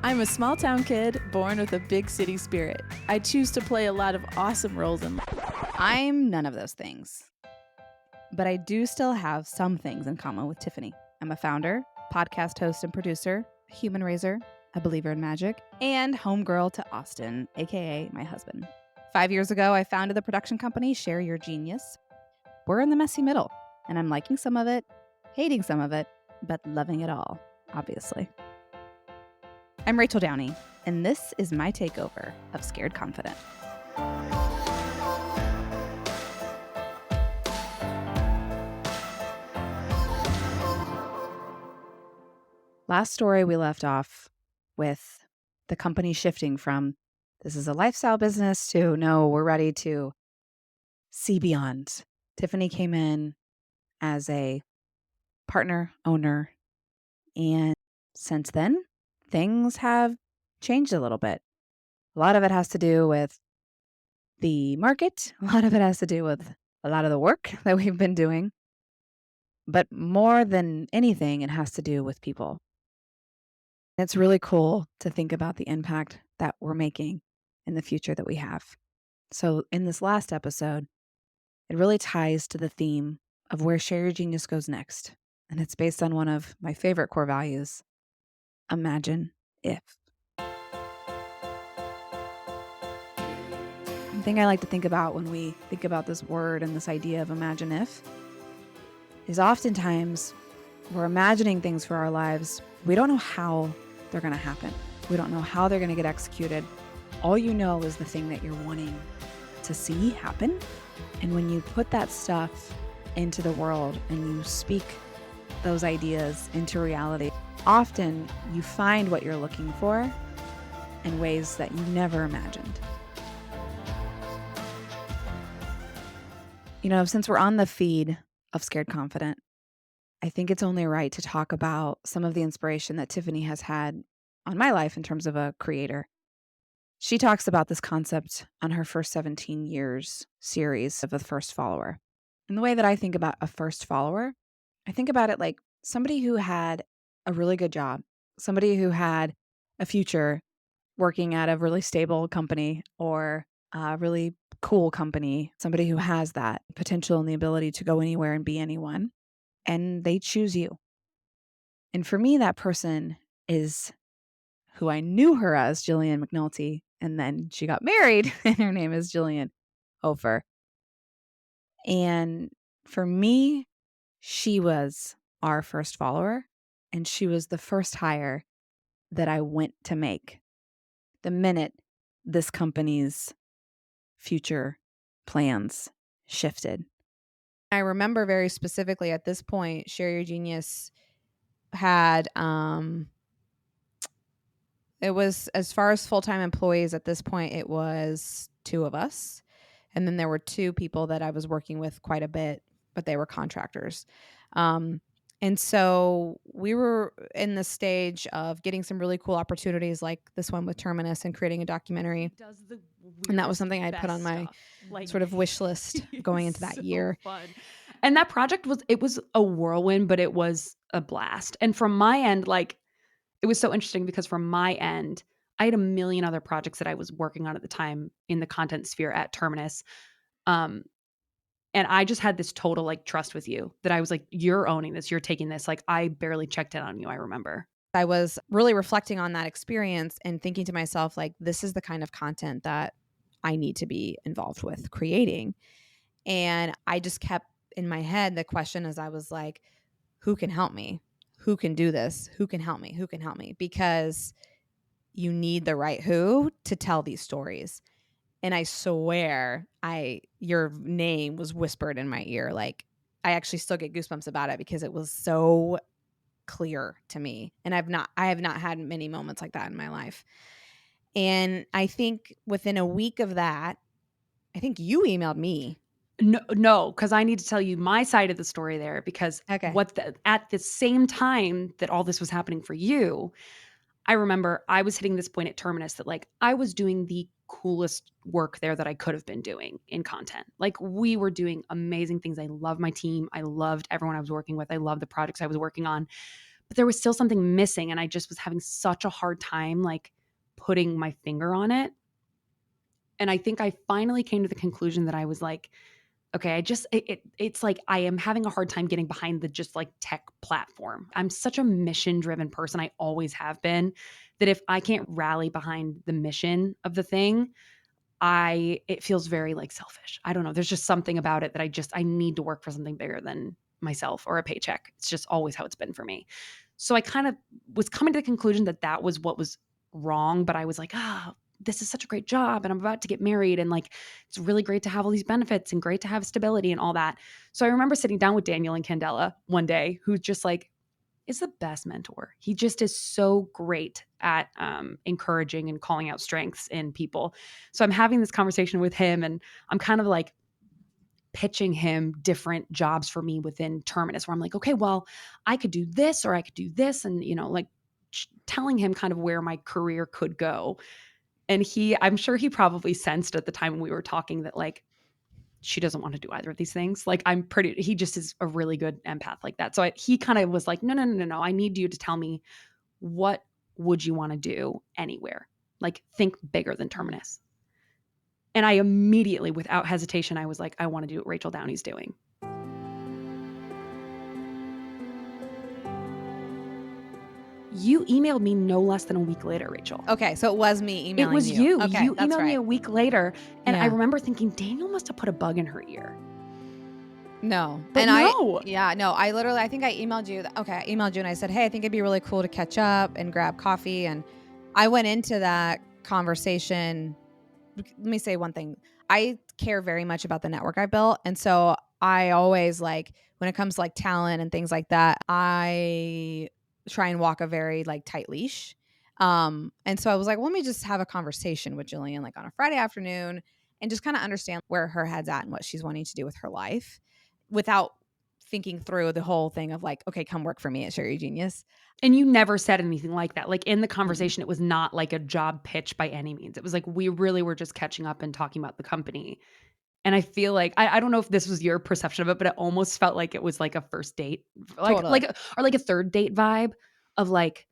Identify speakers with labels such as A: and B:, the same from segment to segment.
A: I'm a small town kid born with a big city spirit. I choose to play a lot of awesome roles in life.
B: I'm none of those things. But I do still have some things in common with Tiffany. I'm a founder, podcast host and producer, human raiser, a believer in magic, and homegirl to Austin, aka my husband. 5 years ago, I founded the production company Share Your Genius. We're in the messy middle, and I'm liking some of it, hating some of it, but loving it all, obviously. I'm Rachel Downey, and this is my takeover of Scared Confident. Last story, we left off with the company shifting from this is a lifestyle business to no, we're ready to see beyond. Tiffany came in as a partner, owner, and since then, things have changed a little bit. A lot of it has to do with the market. A lot of it has to do with a lot of the work that we've been doing. But more than anything, it has to do with people. It's really cool to think about the impact that we're making in the future that we have. So in this last episode, it really ties to the theme of where Share Your Genius goes next. And it's based on one of my favorite core values, imagine if. The thing I like to think about when we think about this word and this idea of imagine if is oftentimes we're imagining things for our lives. We don't know how they're going to happen. We don't know how they're going to get executed. All you know is the thing that you're wanting to see happen. And when you put that stuff into the world and you speak those ideas into reality, often you find what you're looking for in ways that you never imagined. You know, since we're on the feed of Scared Confident, I think it's only right to talk about some of the inspiration that Tiffany has had on my life in terms of a creator. She talks about this concept on her First 17 Years series of the first follower. And the way that I think about a first follower, I think about it like somebody who had a really good job, somebody who had a future working at a really stable company or a really cool company, somebody who has that potential and the ability to go anywhere and be anyone, and they choose you. And for me, that person is who I knew her as, Jillian McNulty, and then she got married, and her name is Jillian Hoefer. And for me, she was our first follower, and she was the first hire that I went to make the minute this company's future plans shifted. I remember very specifically at this point, Share Your Genius had it was, as far as full-time employees at this point, it was 2 of us. And then there were 2 people that I was working with quite a bit, but they were contractors. And so we were in the stage of getting some really cool opportunities like this one with Terminus and creating a documentary. And that was something I'd put on my sort of wish list going into that
C: so
B: year.
C: Fun. And that project was a whirlwind, but it was a blast. And from my end, like, it was so interesting because from my end, I had a million other projects that I was working on at the time in the content sphere at Terminus. And I just had this total like trust with you that I was like, you're owning this, you're taking this. Like, I barely checked in on you, I remember.
B: I was really reflecting on that experience and thinking to myself, like, this is the kind of content that I need to be involved with creating. And I just kept in my head the question as I was like, who can help me? Who can do this? Who can help me? Who can help me? Because you need the right who to tell these stories. And I swear your name was whispered in my ear. Like, I actually still get goosebumps about it because it was so clear to me. And I have not had many moments like that in my life. And I think within a week of that, I think you emailed me.
C: No, because I need to tell you my side of the story there, because
B: Okay.
C: At the same time that all this was happening for you, I remember I was hitting this point at Terminus that like I was doing the coolest work there that I could have been doing in content. Like, we were doing amazing things. I loved my team. I loved everyone I was working with. I loved the projects I was working on. but there was still something missing. And I just was having such a hard time like putting my finger on it. And I think I finally came to the conclusion that I was like, okay, it's like I am having a hard time getting behind the just like tech platform. I'm such a mission driven person. I always have been, that if I can't rally behind the mission of the thing, it feels very like selfish. I don't know. There's just something about it that I need to work for something bigger than myself or a paycheck. It's just always how it's been for me. So I kind of was coming to the conclusion that that was what was wrong, but I was like, this is such a great job and I'm about to get married and like it's really great to have all these benefits and great to have stability and all that. So I remember sitting down with Daniel and Candela one day, who's just like is the best mentor. He just is so great at encouraging and calling out strengths in people. So I'm having this conversation with him and I'm kind of like pitching him different jobs for me within Terminus where I'm like, okay, well, I could do this or I could do this. And, you know, like telling him kind of where my career could go. And I'm sure he probably sensed at the time we were talking that like, she doesn't want to do either of these things. Like he just is a really good empath like that. So he kind of was like, no. I need you to tell me, what would you want to do anywhere? Like think bigger than Terminus. And I immediately, without hesitation, I was like, I want to do what Rachel Downey's doing. You emailed me no less than a week later, Rachel.
B: Okay, so it was me emailing you.
C: It was you.
B: Okay,
C: you
B: that's
C: emailed me
B: right.
C: a week later. And I remember thinking, Daniel must have put a bug in her ear.
B: No.
C: But no.
B: I think I emailed you. I emailed you and I said, hey, I think it'd be really cool to catch up and grab coffee. And I went into that conversation. Let me say one thing. I care very much about the network I built. And so I always like, when it comes to like talent and things like that, I try and walk a very like tight leash. And so I was like, well, let me just have a conversation with Jillian like on a Friday afternoon and just kind of understand where her head's at and what she's wanting to do with her life without thinking through the whole thing of like, okay, come work for me at Share Your Genius.
C: And you never said anything like that. Like in the conversation, it was not like a job pitch by any means. It was like, we really were just catching up and talking about the company. And I feel like, I don't know if this was your perception of it, but it almost felt like it was like a first date, like a third date vibe of like,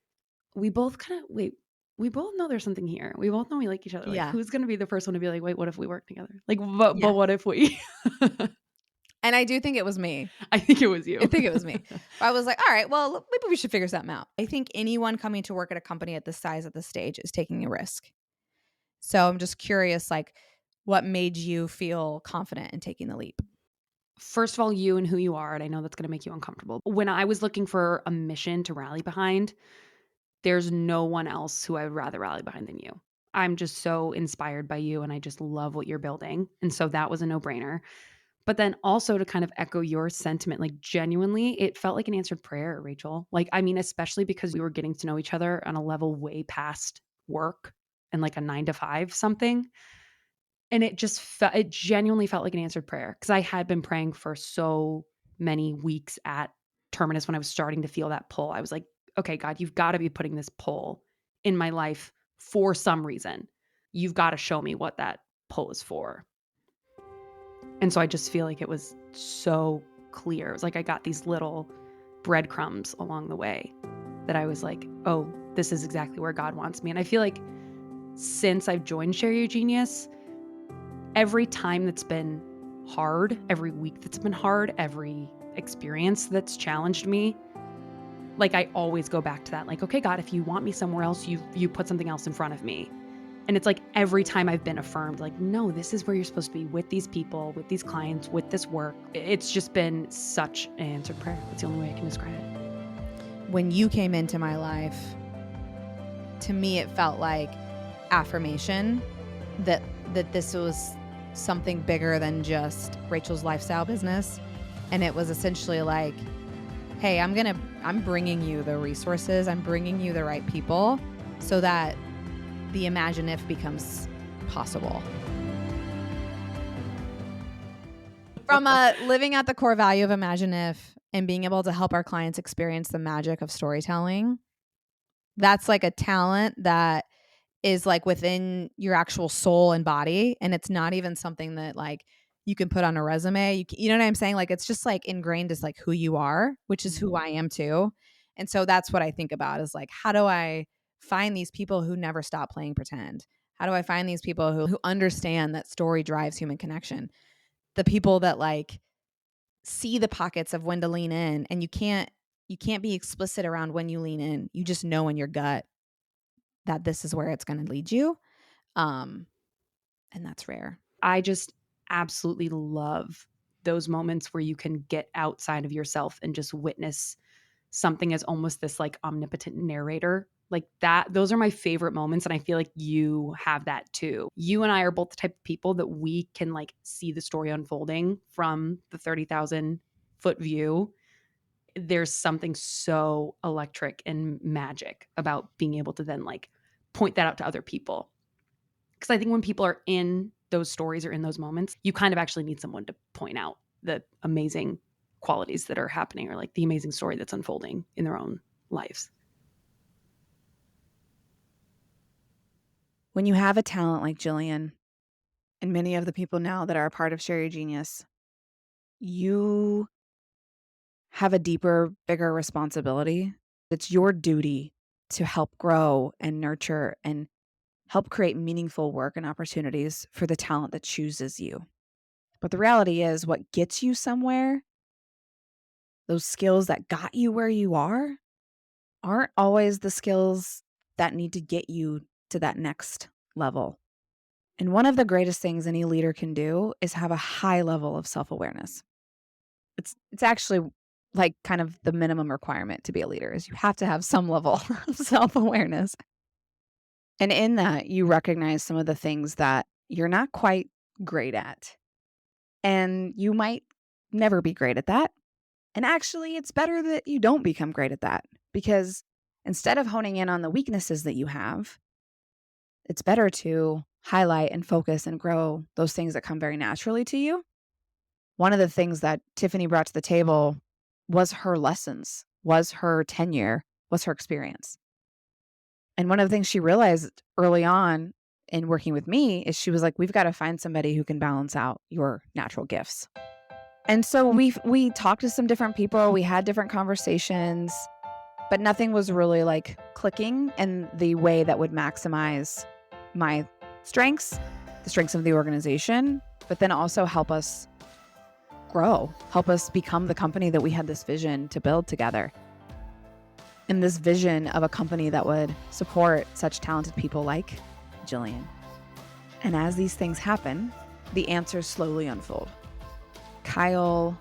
C: we both know there's something here. We both know we like each other. Like who's going to be the first one to be like, wait, what if we work together? Like, but what if we...
B: And I do think it was me.
C: I think it was you.
B: I think it was me. I was like, all right, well, maybe we should figure something out. I think anyone coming to work at a company at this size at this stage is taking a risk. So I'm just curious, like, what made you feel confident in taking the leap?
C: First of all, you and who you are, and I know that's going to make you uncomfortable. When I was looking for a mission to rally behind, there's no one else who I would rather rally behind than you. I'm just so inspired by you, and I just love what you're building. And so that was a no-brainer. But then also to kind of echo your sentiment, like genuinely, it felt like an answered prayer, Rachel. Like, I mean, especially because we were getting to know each other on a level way past work and like a 9-to-5 something. And it genuinely felt like an answered prayer because I had been praying for so many weeks at Terminus when I was starting to feel that pull. I was like, okay, God, you've got to be putting this pull in my life for some reason. You've got to show me what that pull is for. And so I just feel like it was so clear. It was like I got these little breadcrumbs along the way that I was like, oh, this is exactly where God wants me. And I feel like since I've joined Share Your Genius, every time that's been hard, every week that's been hard, every experience that's challenged me, like I always go back to that. Like, okay, God, if you want me somewhere else, you put something else in front of me. And it's like every time I've been affirmed, like, no, this is where you're supposed to be with these people, with these clients, with this work. It's just been such an answered prayer. That's the only way I can describe it.
B: When you came into my life, to me, it felt like affirmation that this was something bigger than just Rachel's lifestyle business. And it was essentially like, hey, I'm bringing you the resources. I'm bringing you the right people so that the Imagine If becomes possible. From living at the core value of Imagine If and being able to help our clients experience the magic of storytelling, that's like a talent that is like within your actual soul and body. And it's not even something that like you can put on a resume. You know what I'm saying? Like, it's just like ingrained as like who you are, which is who I am too. And so that's what I think about is like, how do I find these people who never stop playing pretend? How do I find these people who understand that story drives human connection? The people that like see the pockets of when to lean in, and you can't be explicit around when you lean in. You just know in your gut that this is where it's going to lead you. And that's rare.
C: I just absolutely love those moments where you can get outside of yourself and just witness something as almost this like omnipotent narrator. Like that, those are my favorite moments. And I feel like you have that too. You and I are both the type of people that we can like see the story unfolding from the 30,000 foot view. There's something so electric and magic about being able to then like point that out to other people. Because I think when people are in those stories or in those moments, you kind of actually need someone to point out the amazing qualities that are happening or like the amazing story that's unfolding in their own lives.
B: When you have a talent like Jillian and many of the people now that are a part of Share Your Genius, you have a deeper, bigger responsibility. It's your duty to help grow and nurture and help create meaningful work and opportunities for the talent that chooses you. But the reality is, what gets you somewhere, those skills that got you where you are, aren't always the skills that need to get you to that next level. And one of the greatest things any leader can do is have a high level of self-awareness. It's actually like kind of the minimum requirement to be a leader is you have to have some level of self-awareness. And in that, you recognize some of the things that you're not quite great at. And you might never be great at that. And actually, it's better that you don't become great at that, because instead of honing in on the weaknesses that you have, it's better to highlight and focus and grow those things that come very naturally to you. One of the things that Tiffany brought to the table was her lessons, was her tenure, was her experience. And one of the things she realized early on in working with me is she was like, we've got to find somebody who can balance out your natural gifts. And so we talked to some different people, we had different conversations, but nothing was really like clicking in the way that would maximize my strengths, the strengths of the organization, but then also help us grow, help us become the company that we had this vision to build together. And this vision of a company that would support such talented people like Jillian. And as these things happen, the answers slowly unfold. Kyle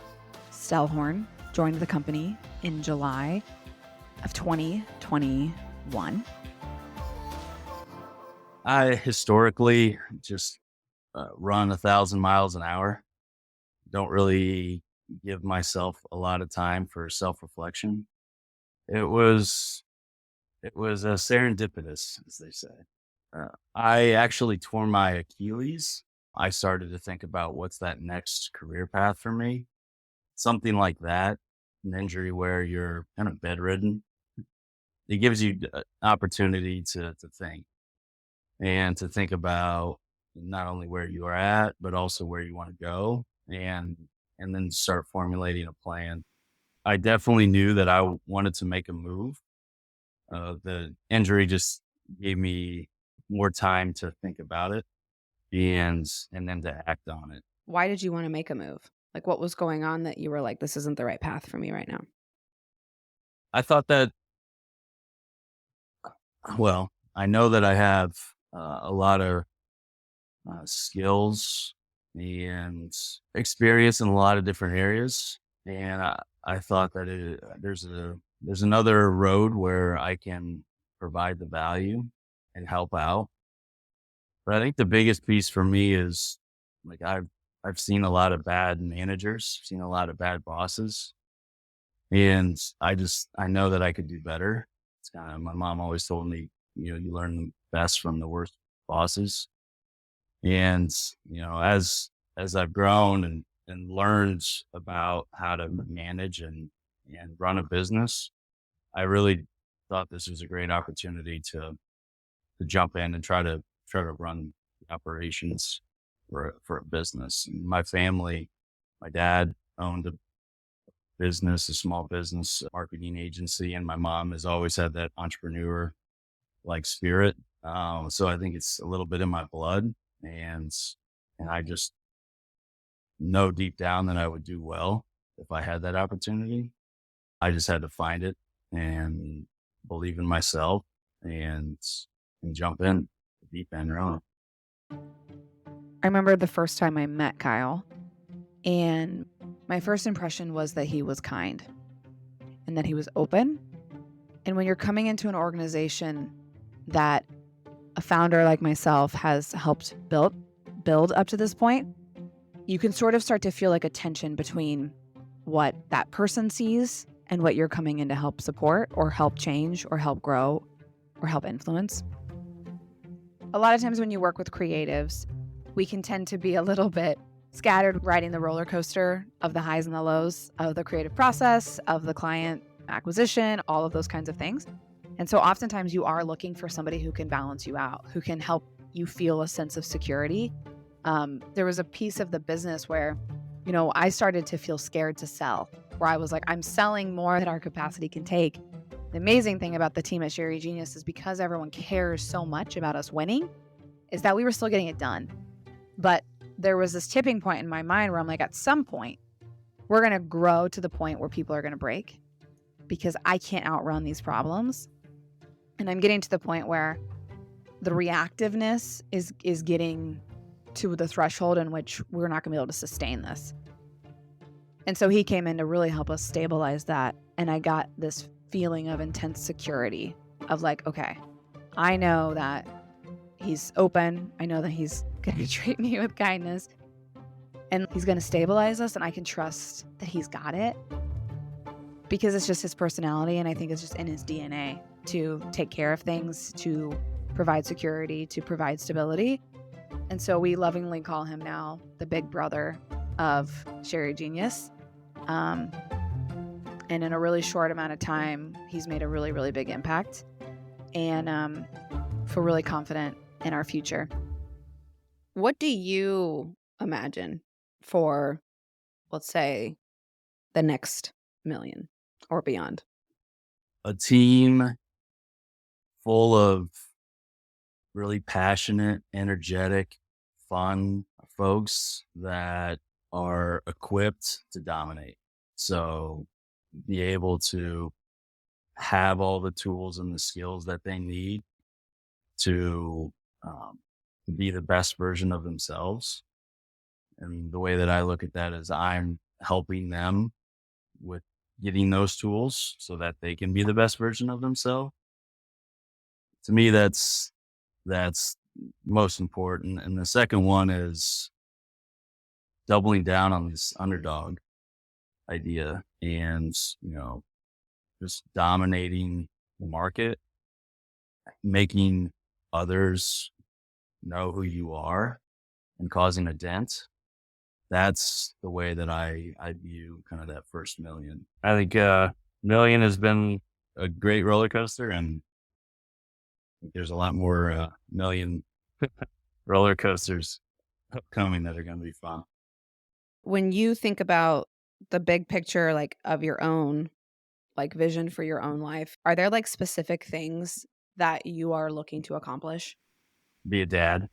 B: Stellhorn joined the company in July of 2021.
D: I historically just run 1,000 miles an hour. Don't really give myself a lot of time for self-reflection. It was serendipitous, as they say. I actually tore my Achilles. I started to think about what's that next career path for me. Something like that, an injury where you're kind of bedridden. It gives you an opportunity to think and to think about not only where you are at, but also where you want to go, and then start formulating a plan. I definitely knew that I wanted to make a move. The injury just gave me more time to think about it and then to act on it.
B: Why did you want to make a move? Like, what was going on that you were like, this isn't the right path for me right now?
D: I thought that, well, I know that I have a lot of skills and experience in a lot of different areas. And I thought that there's another road where I can provide the value and help out. But I think the biggest piece for me is like I've seen a lot of bad managers, seen a lot of bad bosses, and I know that I could do better. It's kind of, my mom always told me, you learn the best from the worst bosses. And as I've grown and learned about how to manage and run a business, I really thought this was a great opportunity to jump in and try to run the operations for a business. My family, my dad owned business, a small business marketing agency, and my mom has always had that entrepreneur like spirit. So I think it's a little bit in my blood, and I just know deep down that I would do well if I had that opportunity. I just had to find it and believe in myself and jump in the deep end really.
B: I remember the first time I met Kyle, and my first impression was that he was kind and that he was open. And when you're coming into an organization that a founder like myself has helped build up to this point, you can sort of start to feel like a tension between what that person sees and what you're coming in to help support or help change or help grow or help influence. A lot of times when you work with creatives, we can tend to be a little bit scattered riding the roller coaster of the highs and the lows of the creative process, of the client acquisition, all of those kinds of things. And so oftentimes you are looking for somebody who can balance you out, who can help you feel a sense of security. There was a piece of the business where, I started to feel scared to sell, where I was like, I'm selling more than our capacity can take. The amazing thing about the team at Sherry Genius is because everyone cares so much about us winning, is that we were still getting it done. But there was this tipping point in my mind where I'm like, at some point, we're going to grow to the point where people are going to break because I can't outrun these problems. And I'm getting to the point where the reactiveness is getting to the threshold in which we're not going to be able to sustain this. And so he came in to really help us stabilize that. And I got this feeling of intense security of like, okay, I know that he's open. I know that he's going to treat me with kindness and he's going to stabilize us. And I can trust that he's got it because it's just his personality. And I think it's just in his DNA to take care of things, to provide security, to provide stability. And so we lovingly call him now the big brother of Sherry Genius. And in a really short amount of time, he's made a really, really big impact. And feel really confident in our future.
E: What do you imagine for, let's say, the next million or beyond?
D: A team full of really passionate, energetic, fun folks that are equipped to dominate. So be able to have all the tools and the skills that they need to be the best version of themselves. And the way that I look at that is I'm helping them with getting those tools so that they can be the best version of themselves. To me, that's most important. And the second one is doubling down on this underdog idea and, just dominating the market, making others know who you are and causing a dent. That's the way that I view kind of that first million. I think million has been a great roller coaster, and I think there's a lot more million roller coasters coming that are going to be fun.
E: When you think about the big picture, like of your own, like vision for your own life, are there like specific things that you are looking to accomplish?
D: Be a dad.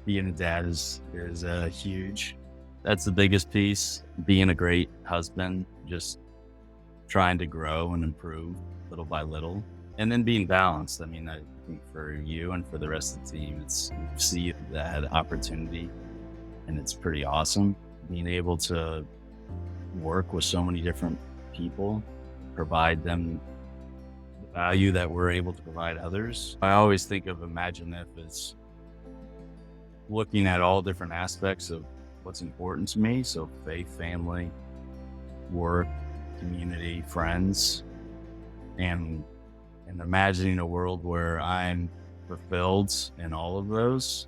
D: Being a dad is huge. That's the biggest piece. Being a great husband, just trying to grow and improve little by little, and then being balanced. I mean, I think for you and for the rest of the team, it's you see that opportunity, and it's pretty awesome. Being able to work with so many different people, provide them the value that we're able to provide others. I always think of Imagine If as looking at all different aspects of what's important to me. So faith, family, work, community, friends, and imagining a world where I'm fulfilled in all of those.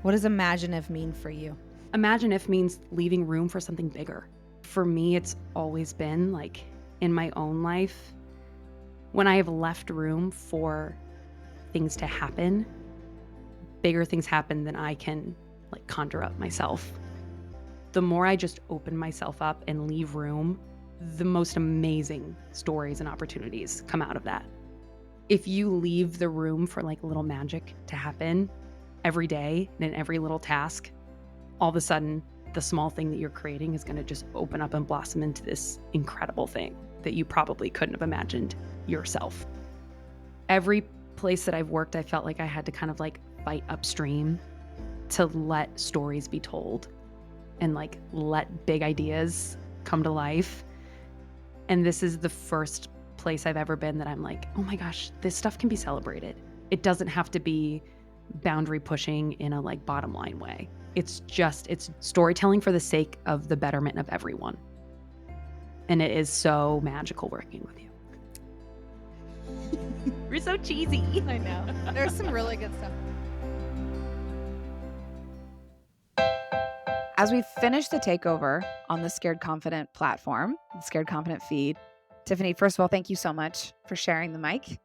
B: What does Imagine If mean for you?
C: Imagine If means leaving room for something bigger. For me, it's always been like in my own life, when I have left room for things to happen, bigger things happen than I can like conjure up myself. the more I just open myself up and leave room, the most amazing stories and opportunities come out of that. If you leave the room for like a little magic to happen every day and in every little task, all of a sudden, the small thing that you're creating is going to just open up and blossom into this incredible thing that you probably couldn't have imagined yourself. Every place that I've worked, I felt like I had to kind of like fight upstream to let stories be told and like let big ideas come to life. And this is the first place I've ever been that I'm like, oh my gosh, this stuff can be celebrated. It doesn't have to be boundary pushing in a like bottom line way. It's storytelling for the sake of the betterment of everyone. And it is so magical working with you. We're so cheesy.
B: I know. There's some really good stuff. As we finish the takeover on the Scared Confident platform, the Scared Confident feed, Tiffany, first of all, thank you so much for sharing the mic,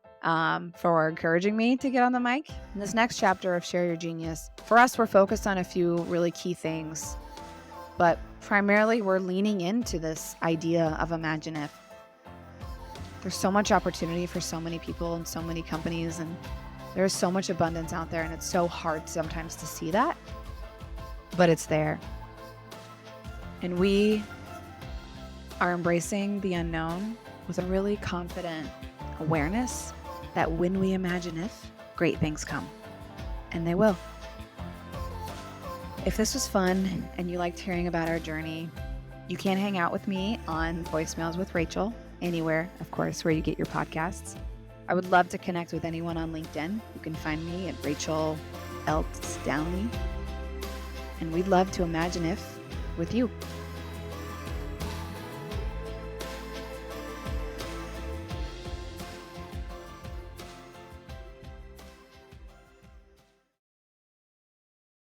B: for encouraging me to get on the mic. In this next chapter of Share Your Genius, for us, we're focused on a few really key things, but primarily we're leaning into this idea of Imagine If. There's so much opportunity for so many people and so many companies, and there's so much abundance out there, and it's so hard sometimes to see that, but it's there. And we are embracing the unknown with a really confident awareness that when we imagine if, great things come. And they will. If this was fun and you liked hearing about our journey, you can hang out with me on Voicemails with Rachel, anywhere, of course, where you get your podcasts. I would love to connect with anyone on LinkedIn. You can find me at Rachel Eltz Downey. And we'd love to imagine if with you.